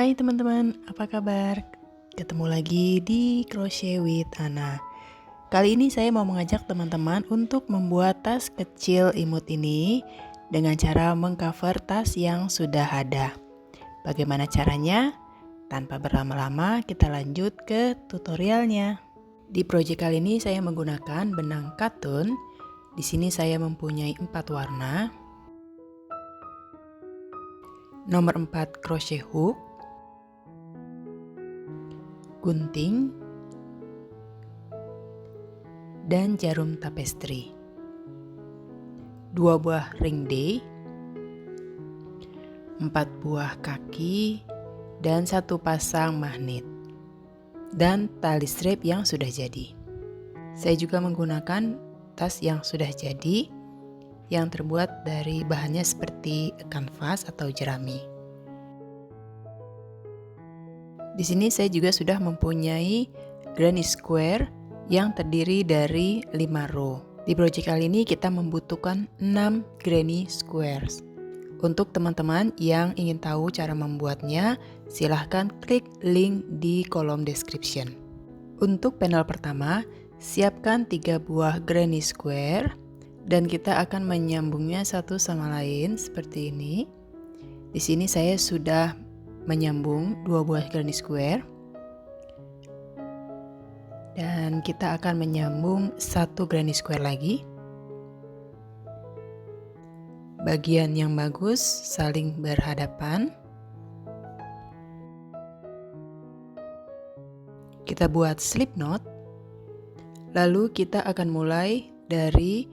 Hai teman-teman, apa kabar? Ketemu lagi di Crochet with Ana. Kali ini saya mau mengajak teman-teman untuk membuat tas kecil imut ini dengan cara mengcover tas yang sudah ada. Bagaimana caranya? Tanpa berlama-lama, kita lanjut ke tutorialnya. Di project kali ini saya menggunakan benang katun. Di sini saya mempunyai 4 warna. Nomor 4 crochet hook, gunting, dan jarum tapestry. 2 buah ring day, 4 buah kaki, dan 1 pasang magnet, dan tali strap yang sudah jadi. Saya juga menggunakan tas yang sudah jadi, yang terbuat dari bahannya seperti kanvas atau jerami. Di sini saya juga sudah mempunyai granny square yang terdiri dari 5 row. Di project kali ini kita membutuhkan 6 granny squares. Untuk teman-teman yang ingin tahu cara membuatnya, silahkan klik link di kolom description. Untuk panel pertama, siapkan 3 buah granny square dan kita akan menyambungnya satu sama lain seperti ini. Di sini saya sudah menyambung 2 buah granny square dan kita akan menyambung 1 granny square lagi. Bagian yang bagus saling berhadapan. Kita buat slip knot, lalu kita akan mulai dari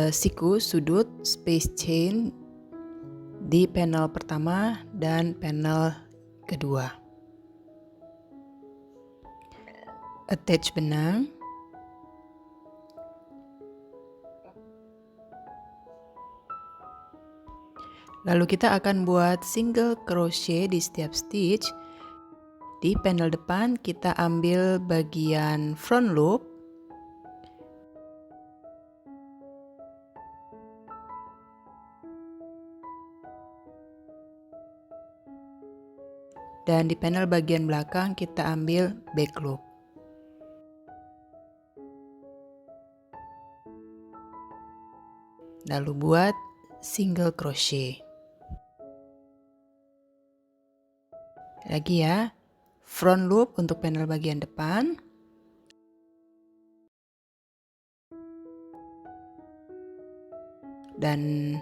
siku sudut space chain di panel pertama dan panel kedua. Attach benang. Lalu kita akan buat single crochet di setiap stitch. Di panel depan kita ambil bagian front loop. Dan di panel bagian belakang kita ambil back loop. Lalu buat single crochet. Lagi ya, front loop untuk panel bagian depan. Dan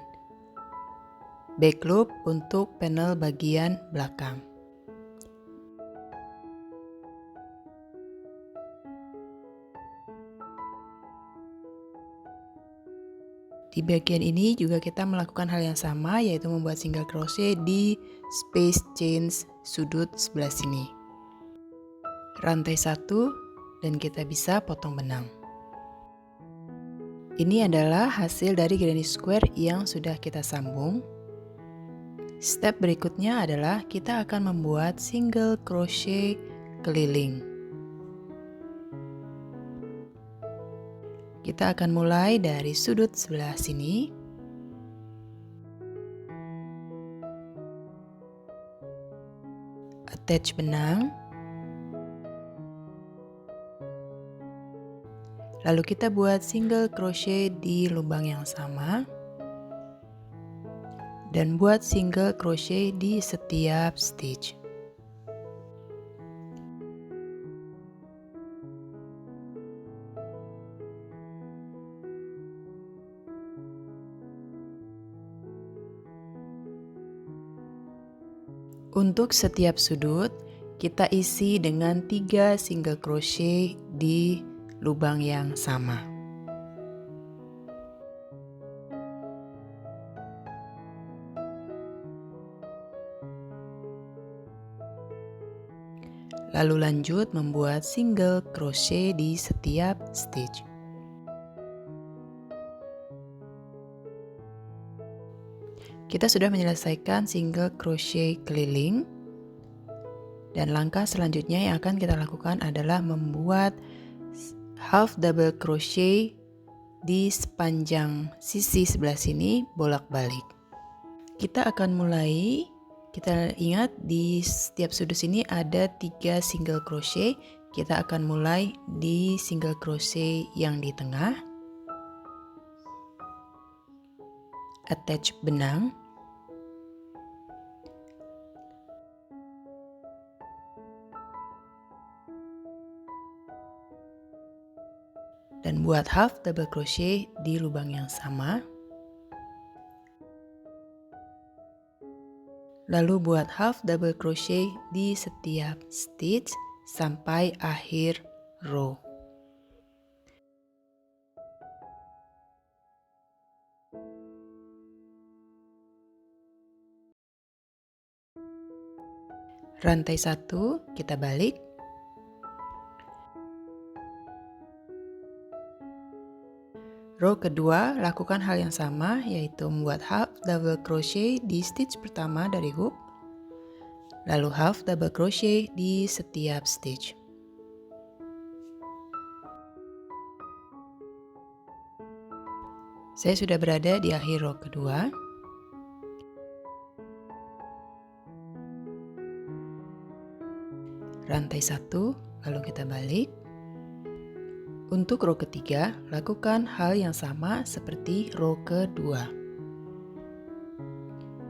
back loop untuk panel bagian belakang. Di bagian ini juga kita melakukan hal yang sama, yaitu membuat single crochet di space chain sudut sebelah sini. Rantai 1 dan kita bisa potong benang. Ini adalah hasil dari granny square yang sudah kita sambung. Step berikutnya adalah kita akan membuat single crochet keliling. Kita akan mulai dari sudut sebelah sini. Attach benang. Lalu kita buat single crochet di lubang yang sama. Dan buat single crochet di setiap stitch. Untuk setiap sudut, kita isi dengan 3 single crochet di lubang yang sama. Lalu lanjut membuat single crochet di setiap stitch. Kita sudah menyelesaikan single crochet keliling. Dan langkah selanjutnya yang akan kita lakukan adalah membuat half double crochet di sepanjang sisi sebelah sini bolak-balik. Kita akan mulai Kita ingat di setiap sudut sini ada 3 single crochet. Kita akan mulai di single crochet yang di tengah, attach benang, dan buat half double crochet di lubang yang sama. Lalu buat half double crochet di setiap stitch sampai akhir row. Rantai 1 kita balik. Row kedua lakukan hal yang sama, yaitu membuat half double crochet di stitch pertama dari hook, lalu half double crochet di setiap stitch. Saya sudah berada di akhir row kedua. Rantai 1, lalu kita balik. Untuk row ketiga, lakukan hal yang sama seperti row kedua.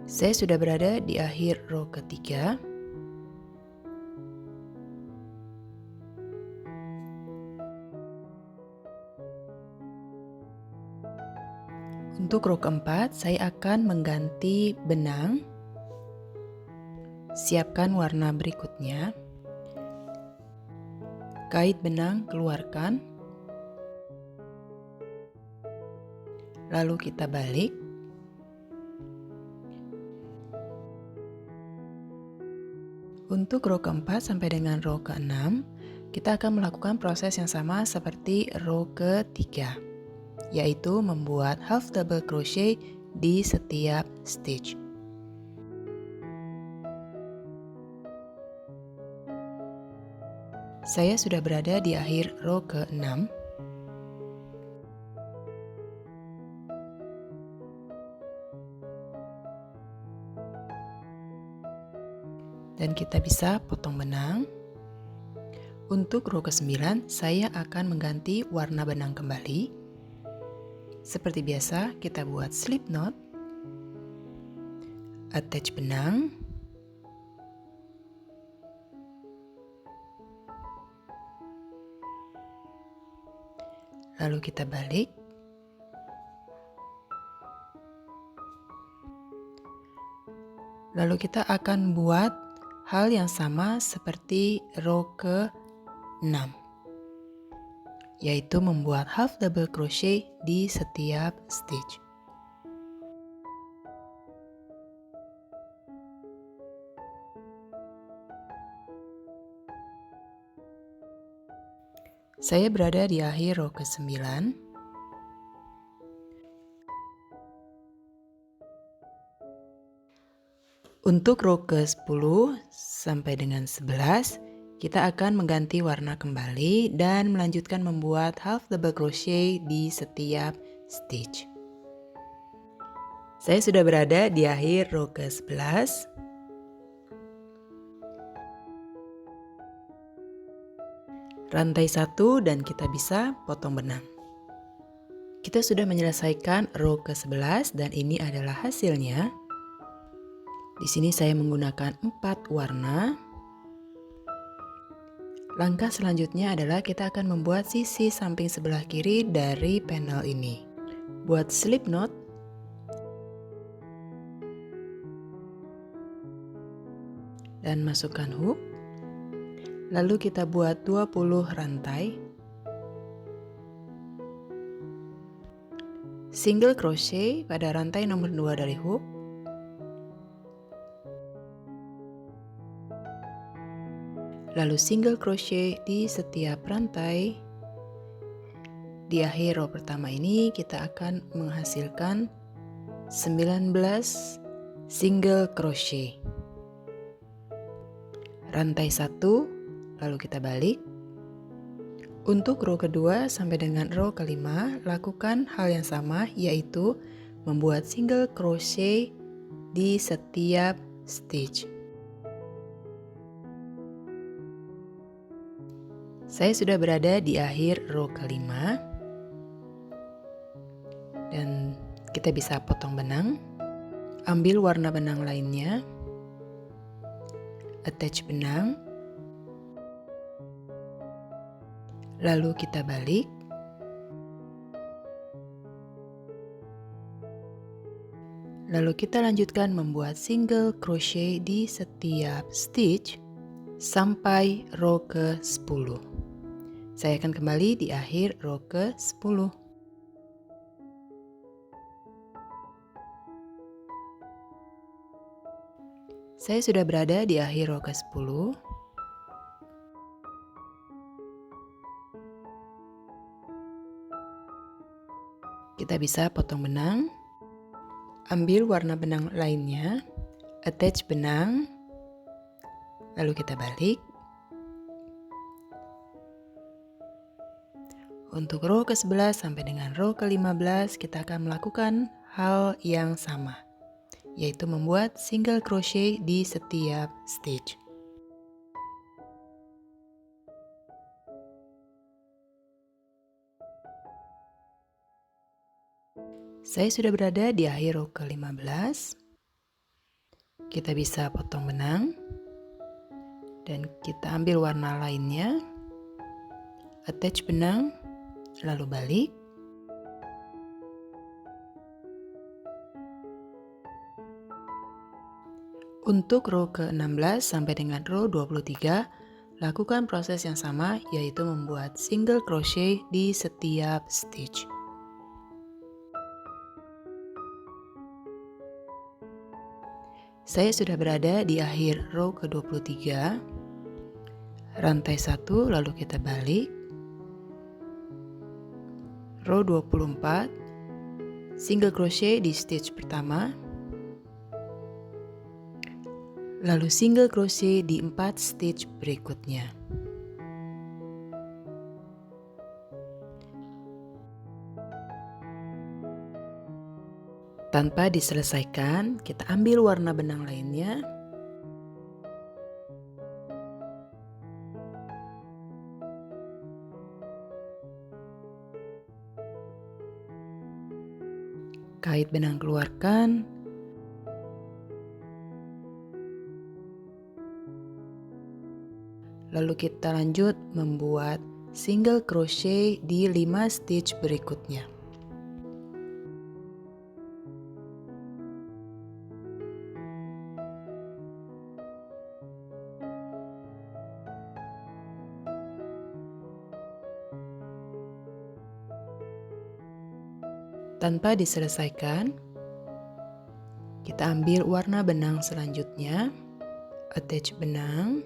Saya sudah berada di akhir row ketiga. Untuk row keempat, saya akan mengganti benang. Siapkan warna berikutnya. Kait benang keluarkan. Lalu kita balik. Untuk row keempat sampai dengan row keenam, kita akan melakukan proses yang sama seperti row ketiga, yaitu membuat half double crochet di setiap stitch. Saya sudah berada di akhir row keenam. Dan kita bisa potong benang. Untuk row ke-9, saya akan mengganti warna benang kembali. Seperti biasa, kita buat slip knot, attach benang, lalu kita balik. Lalu kita akan buat hal yang sama seperti row ke-6, yaitu membuat half double crochet di setiap stitch. Saya berada di akhir row ke-9. Untuk row ke-10 sampai dengan 11, kita akan mengganti warna kembali dan melanjutkan membuat half double crochet di setiap stitch. Saya sudah berada di akhir row ke-11. Rantai 1 dan kita bisa potong benang. Kita sudah menyelesaikan row ke-11 dan ini adalah hasilnya. Di sini saya menggunakan 4 warna. Langkah selanjutnya adalah kita akan membuat sisi samping sebelah kiri dari panel ini. Buat slip knot. Dan masukkan hook. Lalu kita buat 20 rantai. Single crochet pada rantai nomor 2 dari hook. Lalu single crochet di setiap rantai. Di akhir row pertama ini kita akan menghasilkan 19 single crochet. Rantai 1, lalu kita balik. Untuk row kedua sampai dengan row kelima, lakukan hal yang sama, yaitu membuat single crochet di setiap stitch. Saya sudah berada di akhir row kelima dan kita bisa potong benang, ambil warna benang lainnya, attach benang, lalu kita balik, lalu kita lanjutkan membuat single crochet di setiap stitch sampai row ke-10. Saya akan kembali di akhir row ke-10. Saya sudah berada di akhir row ke-10. Kita bisa potong benang, ambil warna benang lainnya, attach benang, lalu kita balik. Untuk row ke-11 sampai dengan row ke-15 kita akan melakukan hal yang sama, yaitu membuat single crochet di setiap stitch. Saya sudah berada di akhir row ke-15. Kita bisa potong benang dan kita ambil warna lainnya, attach benang, lalu balik. Untuk row ke-16 sampai dengan row 23, lakukan proses yang sama, yaitu membuat single crochet di setiap stitch. Saya sudah berada di akhir row ke-23, rantai 1 lalu kita balik, row 24, single crochet di stitch pertama, lalu single crochet di 4 stitch berikutnya. Tanpa diselesaikan, kita ambil warna benang lainnya. Kait benang keluarkan. Lalu kita lanjut membuat single crochet di 5 stitch berikutnya. Tanpa diselesaikan, kita ambil warna benang selanjutnya, attach benang,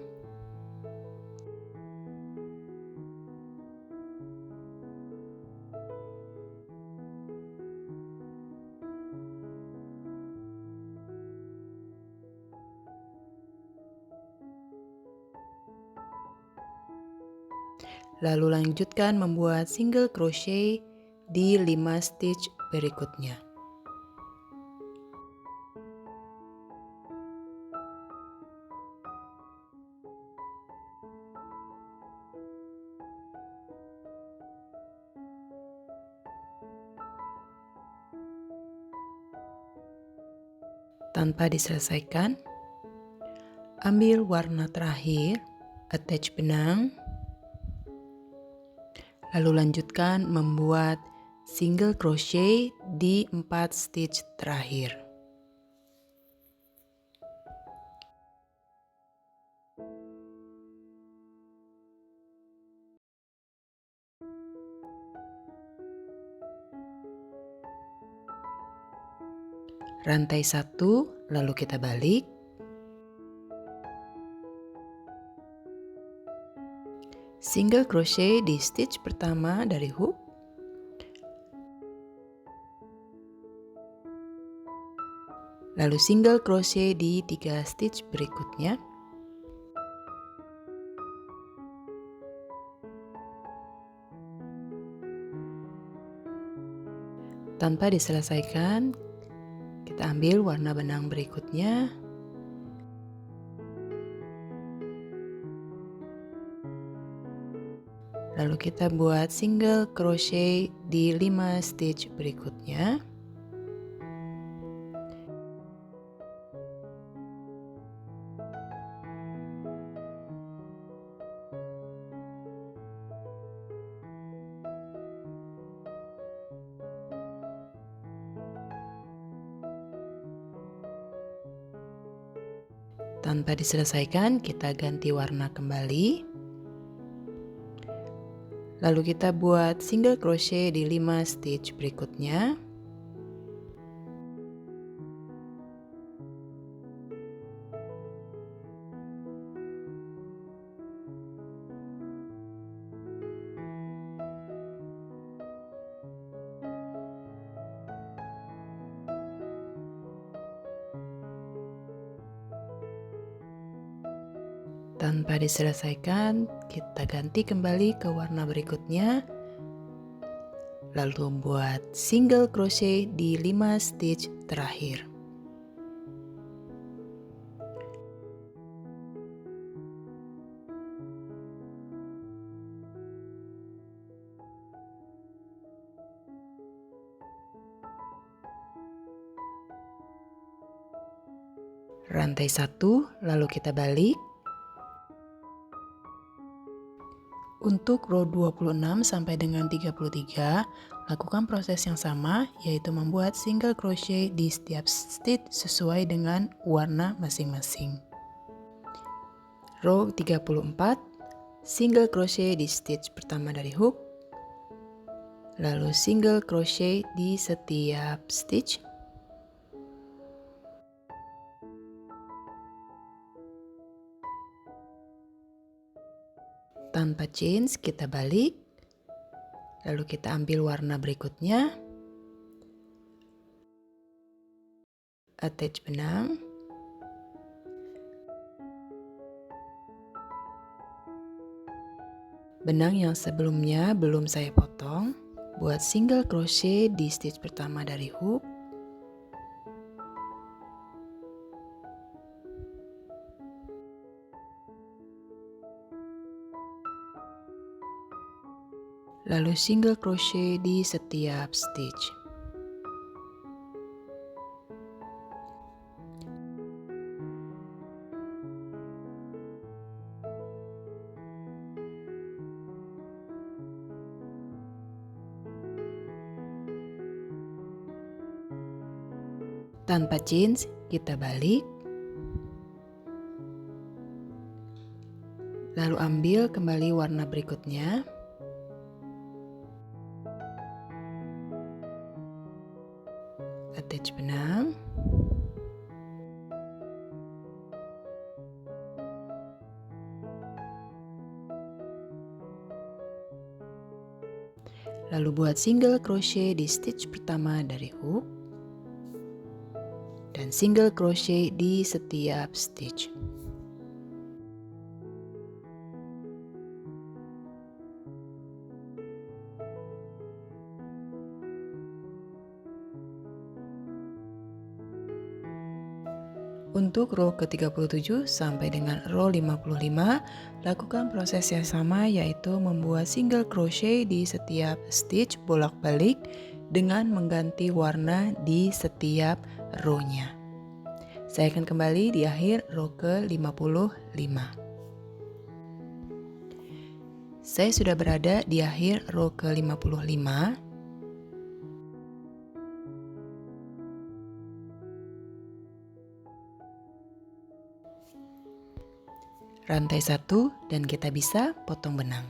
lalu lanjutkan membuat single crochet di 5 stitch berikutnya. Tanpa diselesaikan, ambil warna terakhir, attach benang, lalu lanjutkan membuat single crochet di 4 stitch terakhir. Rantai 1, lalu kita balik. Single crochet di stitch pertama dari hook. Lalu single crochet di 3 stitch berikutnya. Tanpa diselesaikan, kita ambil warna benang berikutnya, Lalu kita buat single crochet di 5 stitch berikutnya. Tanpa diselesaikan, kita ganti warna kembali. Lalu kita buat single crochet di 5 stitch berikutnya. Tanpa diselesaikan, kita ganti kembali ke warna berikutnya. Lalu buat single crochet di 5 stitch terakhir. Rantai 1, lalu kita balik. Untuk row 26 sampai dengan 33, lakukan proses yang sama, yaitu membuat single crochet di setiap stitch sesuai dengan warna masing-masing. Row 34, single crochet di stitch pertama dari hook, lalu single crochet di setiap stitch. Tanpa chains, kita balik, lalu kita ambil warna berikutnya, attach benang, benang yang sebelumnya belum saya potong, buat single crochet di stitch pertama dari hook, lalu single crochet di setiap stitch. Tanpa chains, kita balik, lalu ambil kembali warna berikutnya. Attach benang, lalu buat single crochet di stitch pertama dari hook, dan single crochet di setiap stitch. Untuk row ke-37 sampai dengan row 55, lakukan proses yang sama, yaitu membuat single crochet di setiap stitch bolak-balik dengan mengganti warna di setiap row-nya. Saya akan kembali di akhir row ke-55. Saya sudah berada di akhir row ke-55. Rantai 1 dan kita bisa potong benang.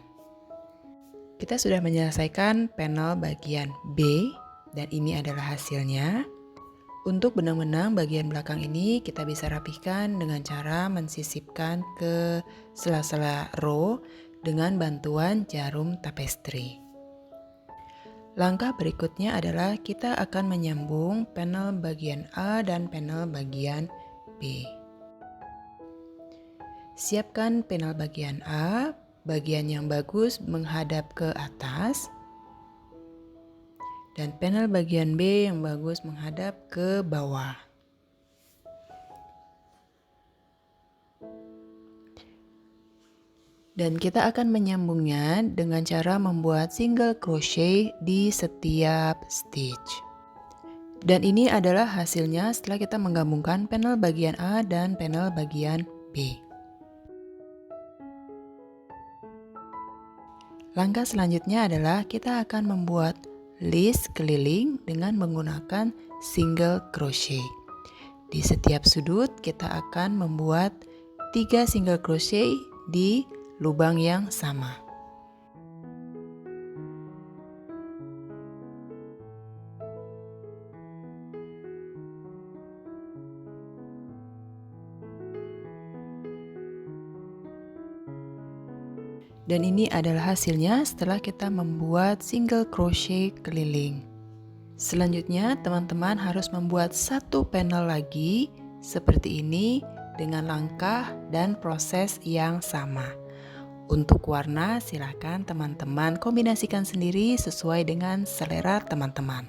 Kita sudah menyelesaikan panel bagian B dan ini adalah hasilnya. Untuk benang-benang bagian belakang ini kita bisa rapihkan dengan cara mensisipkan ke sela-sela row dengan bantuan jarum tapestry. Langkah berikutnya adalah kita akan menyambung panel bagian A dan panel bagian B. Siapkan panel bagian A, bagian yang bagus menghadap ke atas, dan panel bagian B yang bagus menghadap ke bawah. Dan kita akan menyambungnya dengan cara membuat single crochet di setiap stitch. Dan ini adalah hasilnya setelah kita menggabungkan panel bagian A dan panel bagian B. Langkah selanjutnya adalah kita akan membuat list keliling dengan menggunakan single crochet. Di setiap sudut kita akan membuat 3 single crochet di lubang yang sama. Dan ini adalah hasilnya setelah kita membuat single crochet keliling. Selanjutnya, teman-teman harus membuat satu panel lagi seperti ini dengan langkah dan proses yang sama. Untuk warna, silakan teman-teman kombinasikan sendiri sesuai dengan selera teman-teman.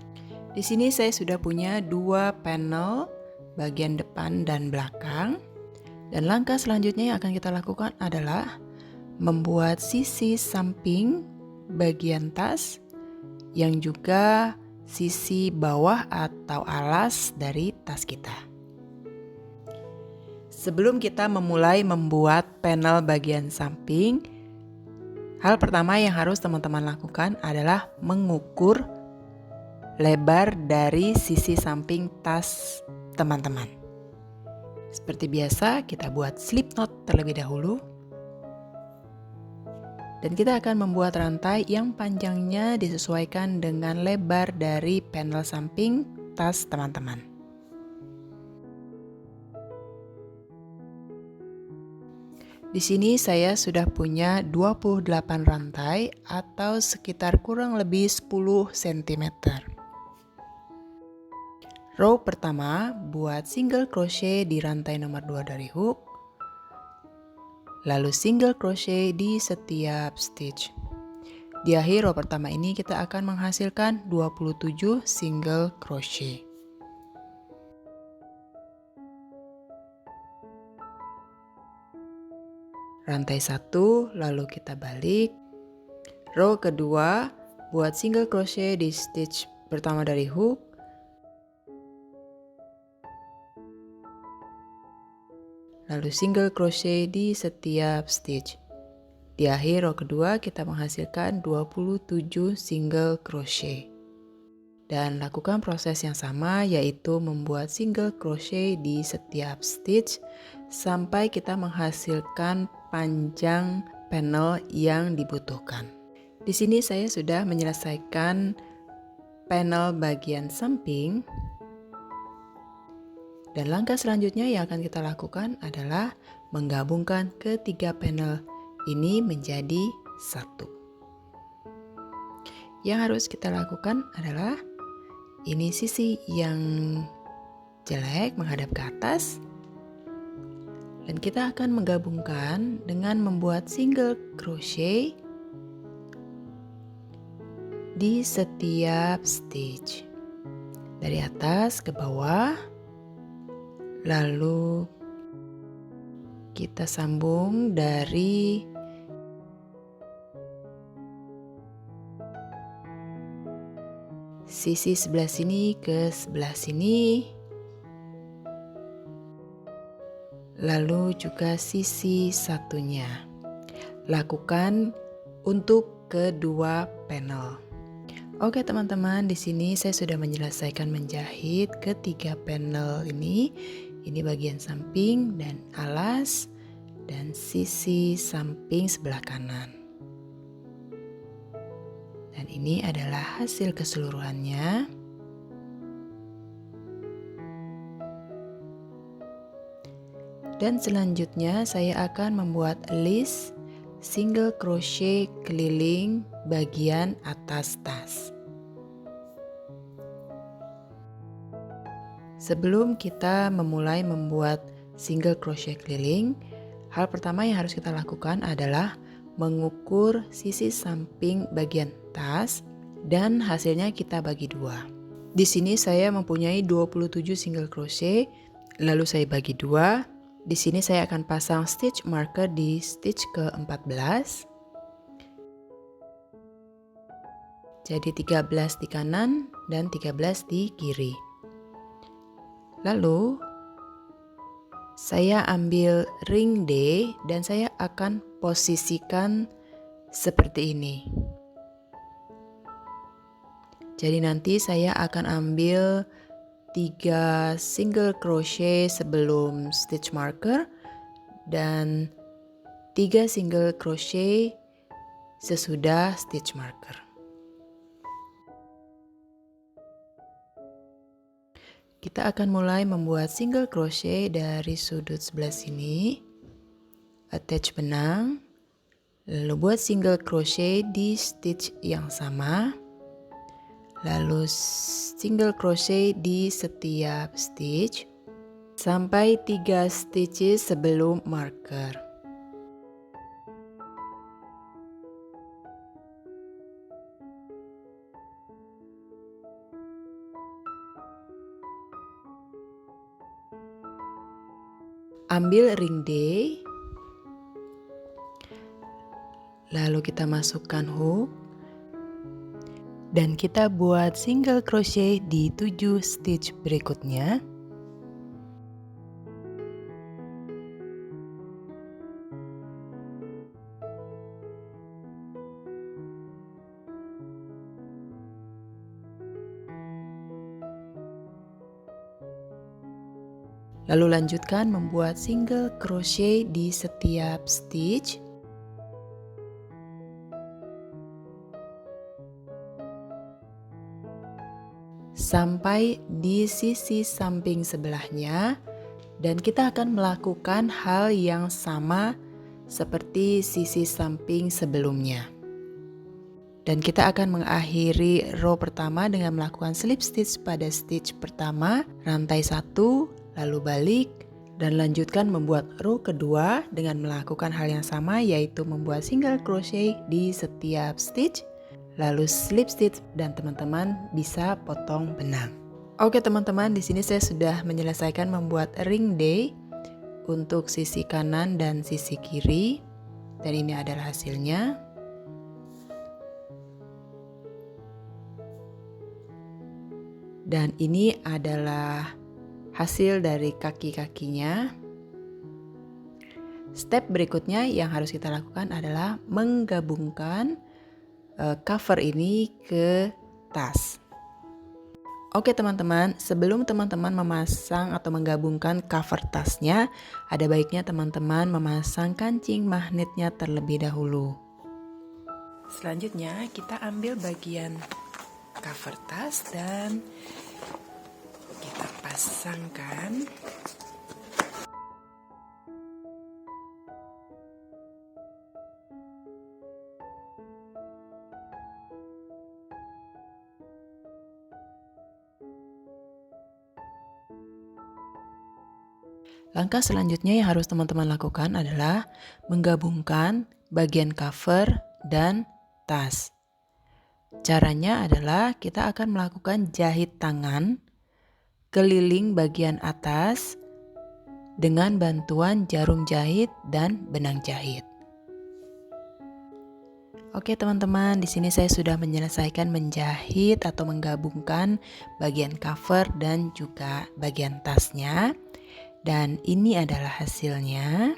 Di sini saya sudah punya 2 panel bagian depan dan belakang. Dan langkah selanjutnya yang akan kita lakukan adalah membuat sisi samping bagian tas yang juga sisi bawah atau alas dari tas kita. Sebelum kita memulai membuat panel bagian samping, hal pertama yang harus teman-teman lakukan adalah mengukur lebar dari sisi samping tas teman-teman. Seperti biasa, kita buat slip knot terlebih dahulu. Dan kita akan membuat rantai yang panjangnya disesuaikan dengan lebar dari panel samping tas teman-teman. Di sini saya sudah punya 28 rantai atau sekitar kurang lebih 10 cm. Row pertama buat single crochet di rantai nomor 2 dari hook. Lalu single crochet di setiap stitch. Di akhir row pertama ini kita akan menghasilkan 27 single crochet. Rantai 1, lalu kita balik. Row kedua buat single crochet di stitch pertama dari hook. Lalu single crochet di setiap stitch. Di akhir row kedua kita menghasilkan 27 single crochet. Dan lakukan proses yang sama, yaitu membuat single crochet di setiap stitch sampai kita menghasilkan panjang panel yang dibutuhkan. Di sini saya sudah menyelesaikan panel bagian samping. Dan langkah selanjutnya yang akan kita lakukan adalah menggabungkan ketiga panel ini menjadi satu. Yang harus kita lakukan adalah ini sisi yang jelek menghadap ke atas. Dan kita akan menggabungkan dengan membuat single crochet di setiap stitch. Dari atas ke bawah. Lalu kita sambung dari sisi sebelah sini ke sebelah sini. Lalu juga sisi satunya. Lakukan untuk kedua panel. Oke teman-teman, di sini saya sudah menyelesaikan menjahit ketiga panel ini. Ini bagian samping dan alas dan sisi samping sebelah kanan. Dan ini adalah hasil keseluruhannya. Dan selanjutnya saya akan membuat list single crochet keliling bagian atas tas. Sebelum kita memulai membuat single crochet keliling, hal pertama yang harus kita lakukan adalah mengukur sisi samping bagian tas dan hasilnya kita bagi dua. Di sini saya mempunyai 27 single crochet, lalu saya bagi dua Di sini saya akan pasang stitch marker di stitch ke-14. Jadi 13 di kanan dan 13 di kiri. Lalu saya ambil ring D dan saya akan posisikan seperti ini. Jadi nanti saya akan ambil 3 single crochet sebelum stitch marker dan 3 single crochet sesudah stitch marker. Kita akan mulai membuat single crochet dari sudut sebelah sini, attach benang, lalu buat single crochet di stitch yang sama, lalu single crochet di setiap stitch sampai 3 stitches sebelum marker. Ambil ring D, lalu kita masukkan hook dan kita buat single crochet di 7 stitch berikutnya. Lalu lanjutkan membuat single crochet di setiap stitch. Sampai di sisi samping sebelahnya, dan kita akan melakukan hal yang sama seperti sisi samping sebelumnya. Dan kita akan mengakhiri row pertama dengan melakukan slip stitch pada stitch pertama, rantai 1, lalu balik, dan lanjutkan membuat row kedua dengan melakukan hal yang sama, yaitu membuat single crochet di setiap stitch, lalu slip stitch, dan teman-teman bisa potong benang. Oke teman-teman, di sini saya sudah menyelesaikan membuat ring D untuk sisi kanan dan sisi kiri, dan ini adalah hasilnya. Dan ini adalah hasil dari kaki-kakinya. Step berikutnya yang harus kita lakukan adalah menggabungkan cover ini ke tas. Oke teman-teman, sebelum teman-teman memasang atau menggabungkan cover tasnya, ada baiknya teman-teman memasang kancing magnetnya terlebih dahulu. Selanjutnya kita ambil bagian cover tas dan kita pasangkan. Langkah selanjutnya yang harus teman-teman lakukan adalah menggabungkan bagian cover dan tas. Caranya adalah kita akan melakukan jahit tangan keliling bagian atas dengan bantuan jarum jahit dan benang jahit. Oke teman-teman, di sini saya sudah menyelesaikan menjahit atau menggabungkan bagian cover dan juga bagian tasnya. Dan ini adalah hasilnya.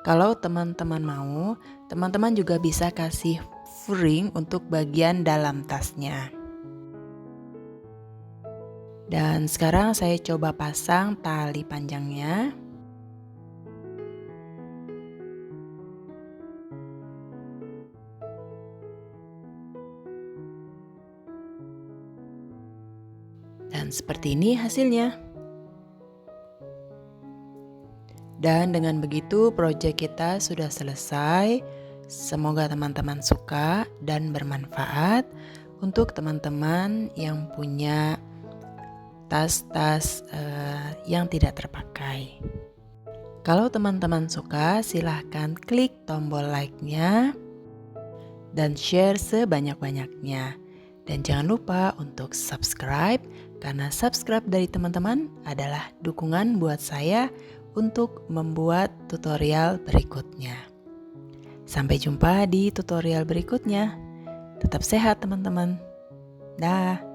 Kalau teman-teman mau, teman-teman juga bisa kasih furing untuk bagian dalam tasnya. Dan sekarang saya coba pasang tali panjangnya. Dan seperti ini hasilnya. Dan dengan begitu proyek kita sudah selesai. Semoga teman-teman suka dan bermanfaat untuk teman-teman yang punya tas-tas yang tidak terpakai. Kalau teman-teman suka, silahkan klik tombol like-nya dan share sebanyak-banyaknya. Dan jangan lupa untuk subscribe, karena subscribe dari teman-teman adalah dukungan buat saya untuk membuat tutorial berikutnya. Sampai jumpa di tutorial berikutnya. Tetap sehat teman-teman. Dah.